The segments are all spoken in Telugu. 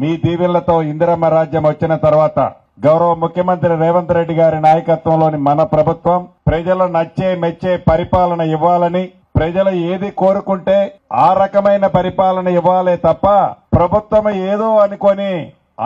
మీ దీవెనలతో ఇందిరమ్మ రాజ్యం వచ్చిన తర్వాత గౌరవ ముఖ్యమంత్రి రేవంత్ రెడ్డి గారి నాయకత్వంలోని మన ప్రభుత్వం ప్రజలు నచ్చే మెచ్చే పరిపాలన ఇవ్వాలని, ప్రజలు ఏది కోరుకుంటే ఆ రకమైన పరిపాలన ఇవ్వాలే తప్ప ప్రభుత్వం ఏదో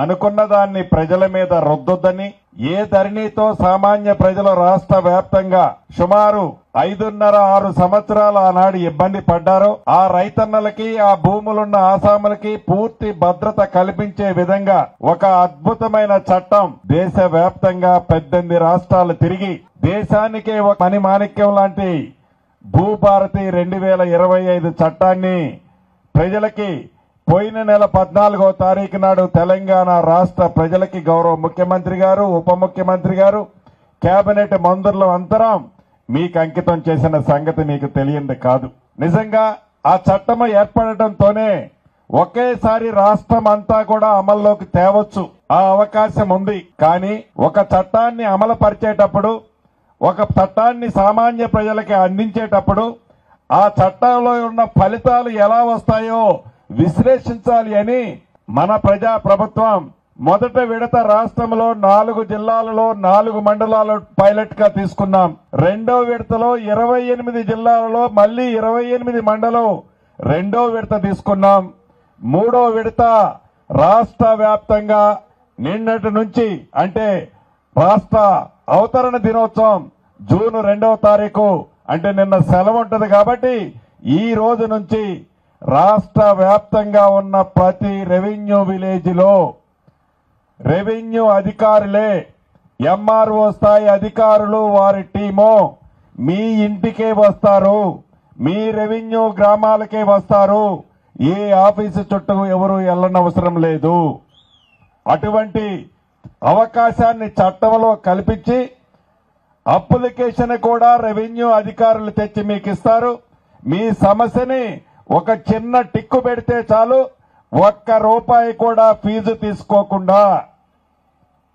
అనుకున్న దాన్ని ప్రజల మీద రుద్దొద్దని, ఏ ధరణితో సామాన్య ప్రజలు రాష్ట్ర వ్యాప్తంగా సుమారు 5.5-6 సంవత్సరాలు ఆనాడు ఇబ్బంది పడ్డారో ఆ రైతన్నలకి, ఆ భూములున్న ఆసాములకి పూర్తి భద్రత కల్పించే విధంగా ఒక అద్భుతమైన చట్టం దేశవ్యాప్తంగా 18 రాష్ట్రాలు తిరిగి దేశానికే ఒక మణిమాణిక్యం లాంటి భూభారతి 2025 చట్టాన్ని ప్రజలకి పోయిన నెల 14వ తారీఖు నాడు తెలంగాణ రాష్ట్ర ప్రజలకి గౌరవ ముఖ్యమంత్రి గారు, ఉప ముఖ్యమంత్రి గారు, కేబినెట్ మంత్రులు అందరం మీకు అంకితం చేసిన సంగతి మీకు తెలియంది కాదు. నిజంగా ఆ చట్టం ఏర్పడటంతోనే ఒకేసారి రాష్ట్రం అంతా కూడా అమల్లోకి తేవచ్చు, ఆ అవకాశం ఉంది. కానీ ఒక చట్టాన్ని అమలు పరిచేటప్పుడు, ఒక చట్టాన్ని సామాన్య ప్రజలకి అందించేటప్పుడు ఆ చట్టంలో ఉన్న ఫలితాలు ఎలా వస్తాయో విశ్లేషించాలి అని మన ప్రజా ప్రభుత్వం మొదట విడత రాష్ట్రంలో 4 జిల్లాలలో 4 మండలాలు పైలట్ గా తీసుకున్నాం. రెండో విడతలో 28 జిల్లాలలో మళ్లీ 28 మండలం రెండో విడత తీసుకున్నాం. మూడో విడత రాష్ట్ర వ్యాప్తంగా నిన్నటి నుంచి అంటే రాష్ట్ర అవతరణ దినోత్సవం జూన్ 2వ తారీఖు అంటే నిన్న సెలవు ఉంటది కాబట్టి ఈ రోజు నుంచి రాష్ట్ర వ్యాప్తంగా ఉన్న ప్రతి రెవెన్యూ విలేజ్ లో రెవెన్యూ అధికారులే, ఎంఆర్ఓ స్థాయి అధికారులు వారి టీము మీ ఇంటికే వస్తారు, మీ రెవెన్యూ గ్రామాలకే వస్తారు. ఏ ఆఫీసు చుట్టూ ఎవరు వెళ్ళనవసరం లేదు. అటువంటి అవకాశాన్ని చట్టంలో కల్పించి అప్లికేషన్ కూడా రెవెన్యూ అధికారులు తెచ్చి మీకు ఇస్తారు. మీ సమస్యని ఒక చిన్న టిక్కు పెడితే చాలు, ₹1 కూడా ఫీజు తీసుకోకుండా,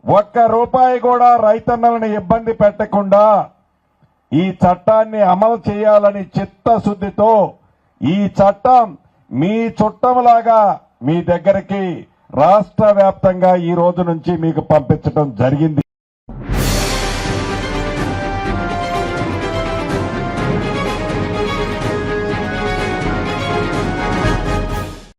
₹1 కూడా రైతన్నలను ఇబ్బంది పెట్టకుండా ఈ చట్టాన్ని అమలు చేయాలని చిత్తశుద్ధితో ఈ చట్టం మీ చుట్టంలాగా మీ దగ్గరికి రాష్ట్ర వ్యాప్తంగా ఈ రోజు నుంచి మీకు పంపించడం జరిగింది.